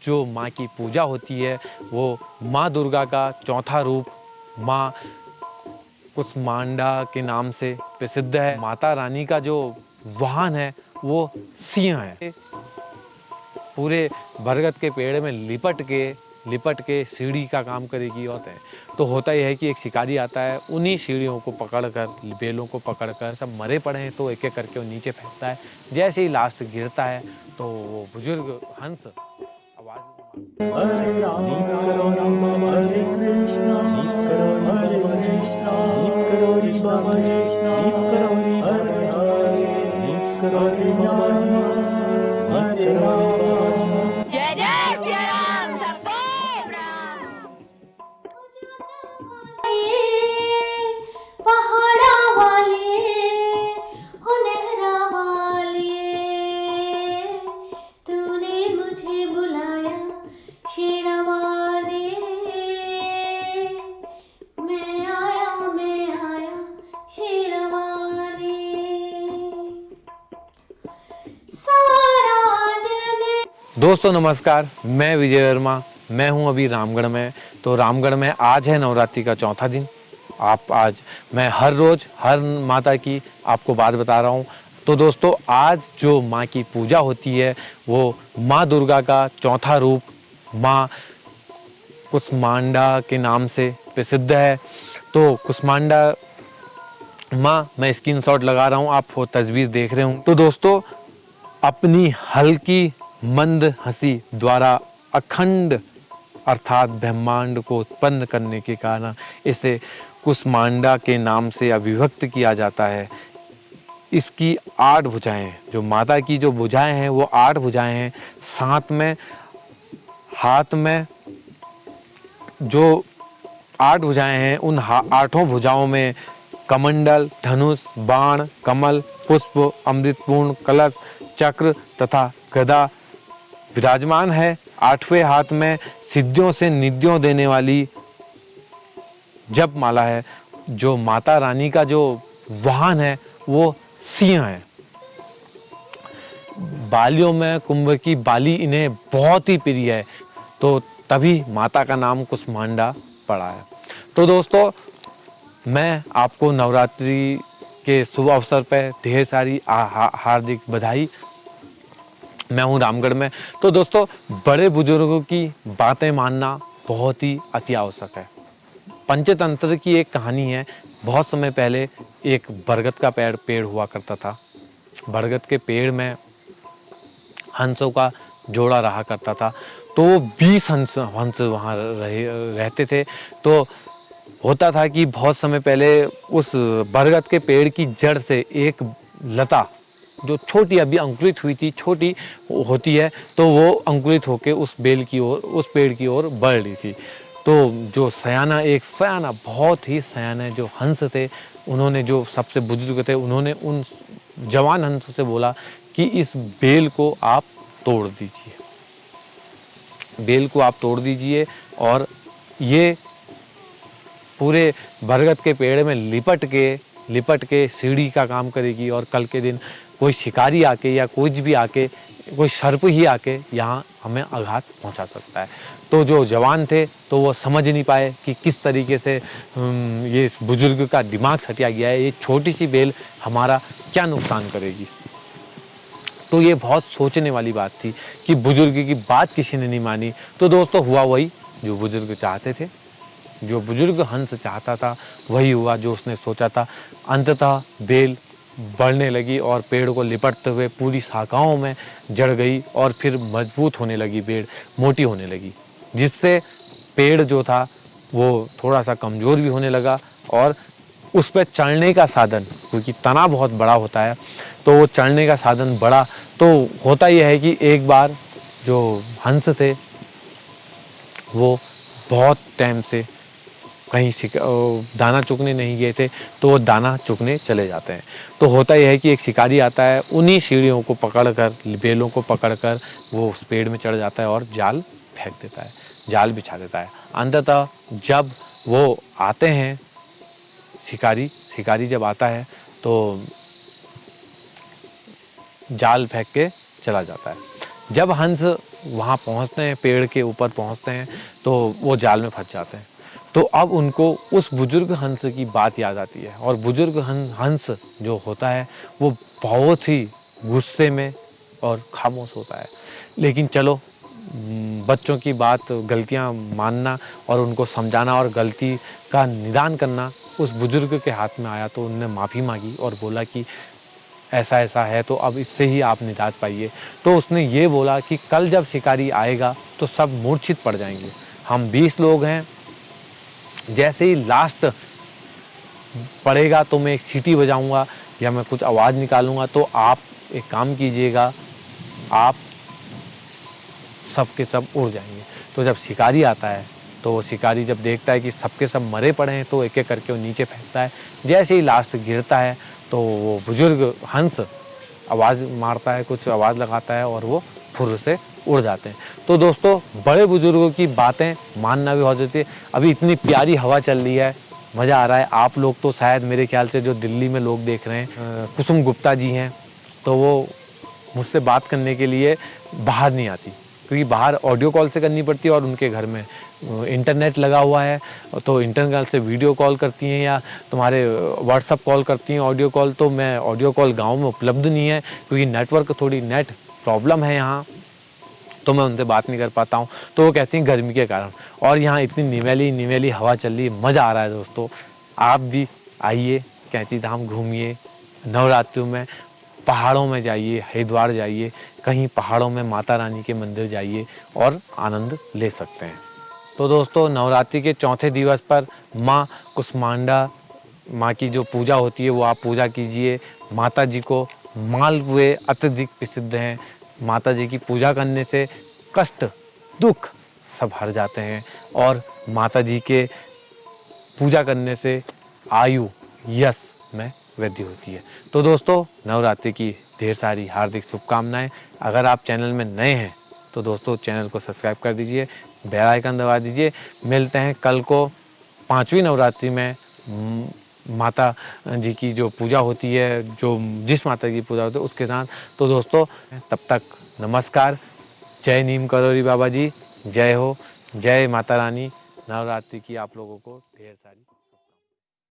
जो माँ की पूजा होती है वो माँ दुर्गा का चौथा रूप माँ कुष्मांडा के नाम से प्रसिद्ध है। माता रानी का जो वाहन है वो सिंह है। पूरे बरगद के पेड़ में लिपट के सीढ़ी का काम करेगी। होते हैं तो होता यह है कि एक शिकारी आता है, उन्हीं सीढ़ियों को पकड़कर, बेलों को पकड़कर, सब मरे पड़े हैं तो एक एक करके वो नीचे फेंकता है। जैसे ही लास्ट गिरता है तो वो बुजुर्ग हंस आवाज हरे राम हरे कृष्णा हरे कृष्णा कृष्णा कृष्णा हरे हरे हरे राम जय जय श्री राम सबको राम। पहाड़ा वाले हो लहरा वाले, तूने मुझे बुलाया शेरा वाले, मैं आया शेरा वाले। सारा जग दोस्तों नमस्कार, मैं विजय वर्मा। मैं हूं अभी रामगढ़ में। तो रामगढ़ में आज है नवरात्रि का चौथा दिन। आज मैं हर रोज हर माता की आपको बात बता रहा हूं। तो दोस्तों आज जो माँ की पूजा होती है वो माँ दुर्गा का चौथा रूप माँ कुष्मांडा के नाम से प्रसिद्ध है। तो कुष्मांडा माँ, मैं स्क्रीनशॉट लगा रहा हूँ, आप वो तस्वीर देख रहे हों। तो दोस्तों अपनी हल्की मंद हंसी द्वारा अखंड अर्थात ब्रह्मांड को उत्पन्न करने के कारण इसे कुष्मांडा के नाम से अभिव्यक्त किया जाता है। इसकी 8 भुजाएं, जो माता की जो भुजाएं हैं वो 8 भुजाएं हैं। साथ में हाथ में जो 8 भुजाएं हैं उन 8 भुजाओं में कमंडल, धनुष, बाण, कमल, पुष्प, अमृतपूर्ण, कलश, चक्र तथा गदा विराजमान है। 8वें हाथ में सिद्धियों से निधियों देने वाली जप माला है। जो माता रानी का जो वाहन है वो सिंह है। बालियों में कुंभ की बाली इन्हें बहुत ही प्रिय है, तो तभी माता का नाम कुष्मांडा पड़ा है। तो दोस्तों मैं आपको नवरात्रि के शुभ अवसर पर ढेर सारी हार्दिक बधाई। मैं हूं रामगढ़ में। तो दोस्तों बड़े बुजुर्गों की बातें मानना बहुत ही अति आवश्यक है। पंचतंत्र की एक कहानी है। बहुत समय पहले एक बरगद का पेड़ हुआ करता था। बरगद के पेड़ में हंसों का जोड़ा रहा करता था। तो 20 हंस वहाँ रहते थे। तो होता था कि बहुत समय पहले उस बरगद के पेड़ की जड़ से एक लता जो छोटी अभी अंकुरित हुई थी, छोटी होती है, तो वो अंकुरित होकर उस पेड़ की ओर बढ़ रही थी। तो जो सयाना बहुत ही सयाने जो हंस थे, उन्होंने, जो सबसे बुजुर्ग थे, उन्होंने उन जवान हंस से बोला कि इस बेल को आप तोड़ दीजिए, बेल को आप तोड़ दीजिए और ये पूरे बरगद के पेड़ में लिपट के सीढ़ी का काम करेगी। और कल के दिन कोई शिकारी आके या कुछ भी आके, कोई सर्प ही आके यहाँ हमें आघात पहुँचा सकता है। तो जो जवान थे तो वो समझ नहीं पाए कि किस तरीके से ये इस बुजुर्ग का दिमाग सटिया गया है, ये छोटी सी बेल हमारा क्या नुकसान करेगी। तो ये बहुत सोचने वाली बात थी कि बुजुर्ग की बात किसी ने नहीं मानी। तो दोस्तों हुआ वही जो बुजुर्ग चाहते थे, जो बुजुर्ग हंस चाहता था वही हुआ जो उसने सोचा था। अंततः बेल बढ़ने लगी और पेड़ को लिपटते हुए पूरी शाखाओं में जड़ गई और फिर मजबूत होने लगी, पेड़ मोटी होने लगी, जिससे पेड़ जो था वो थोड़ा सा कमज़ोर भी होने लगा। और उस पर चढ़ने का साधन, क्योंकि तना बहुत बड़ा होता है, तो वो चढ़ने का साधन बड़ा। तो होता यह है कि एक बार जो हंस थे वो बहुत टाइम से कहीं दाना चुगने नहीं गए थे, तो वो दाना चुगने चले जाते हैं। तो होता यह है कि एक शिकारी आता है, उन्हीं सीढ़ियों को पकड़कर, बेलों को पकड़कर वो उस पेड़ में चढ़ जाता है और जाल फेंक देता है, जाल बिछा देता है। अंततः जब वो आते हैं, शिकारी जब आता है तो जाल फेंक के चला जाता है। जब हंस वहाँ पहुँचते हैं, पेड़ के ऊपर पहुँचते हैं तो वो जाल में फंस जाते हैं। तो अब उनको उस बुजुर्ग हंस की बात याद आती है, और बुजुर्ग हंस जो होता है वो बहुत ही गुस्से में और खामोश होता है। लेकिन चलो, बच्चों की बात, गलतियां मानना और उनको समझाना और गलती का निदान करना उस बुजुर्ग के हाथ में आया। तो उन्होंने माफ़ी मांगी और बोला कि ऐसा ऐसा है, तो अब इससे ही आप निजात पाइए। तो उसने ये बोला कि कल जब शिकारी आएगा तो सब मूर्छित पड़ जाएंगे। हम 20 लोग हैं, जैसे ही लास्ट पड़ेगा तो मैं एक सीटी बजाऊंगा या मैं कुछ आवाज़ निकालूंगा, तो आप एक काम कीजिएगा, आप सब के सब उड़ जाएंगे। तो जब शिकारी आता है तो वो शिकारी जब देखता है कि सबके सब मरे पड़े हैं तो एक एक करके वो नीचे फेंकता है। जैसे ही लास्ट गिरता है तो वो बुजुर्ग हंस आवाज़ मारता है, कुछ आवाज़ लगाता है और वो फुर्र से उड़ जाते हैं। तो दोस्तों, बड़े बुजुर्गों की बातें मानना भी बहुत होती है। अभी इतनी प्यारी हवा चल रही है, मज़ा आ रहा है। आप लोग तो शायद मेरे ख्याल से जो दिल्ली में लोग देख रहे हैं, कुसुम गुप्ता जी हैं, तो वो मुझसे बात करने के लिए बाहर नहीं आती, क्योंकि बाहर ऑडियो कॉल से करनी पड़ती है और उनके घर में इंटरनेट लगा हुआ है, तो इंटरनेट से वीडियो कॉल करती हैं या तुम्हारे व्हाट्सअप कॉल करती हैं ऑडियो कॉल। तो मैं ऑडियो कॉल गांव में उपलब्ध नहीं है, क्योंकि नेटवर्क थोड़ी नेट प्रॉब्लम है यहाँ, तो मैं उनसे बात नहीं कर पाता हूँ। तो वो कहती हैं गर्मी के कारण। और यहाँ इतनी निवेली निवेली हवा चल रही है, मज़ा आ रहा है दोस्तों। आप भी आइए, कैंची धाम घूमिए, नवरात्रियों में पहाड़ों में जाइए, हरिद्वार जाइए, कहीं पहाड़ों में माता रानी के मंदिर जाइए और आनंद ले सकते हैं। तो दोस्तों, नवरात्रि के चौथे दिवस पर माँ कुष्मांडा माँ की जो पूजा होती है वो आप पूजा कीजिए। माता जी को मालपुए अत्यधिक प्रसिद्ध हैं। माता जी की पूजा करने से कष्ट, दुख सब हर जाते हैं और माता जी के पूजा करने से आयु, यश में वृद्धि होती है। तो दोस्तों, नवरात्रि की ढेर सारी हार्दिक शुभकामनाएं। अगर आप चैनल में नए हैं तो दोस्तों चैनल को सब्सक्राइब कर दीजिए, बेल आइकन दबा दीजिए। मिलते हैं कल को 5वीं नवरात्रि में माता जी की जो पूजा होती है, जो जिस माता की पूजा होती है उसके साथ। तो दोस्तों, तब तक नमस्कार। जय नीम करोली बाबा जी, जय हो, जय माता रानी। नवरात्रि की आप लोगों को ढेर सारी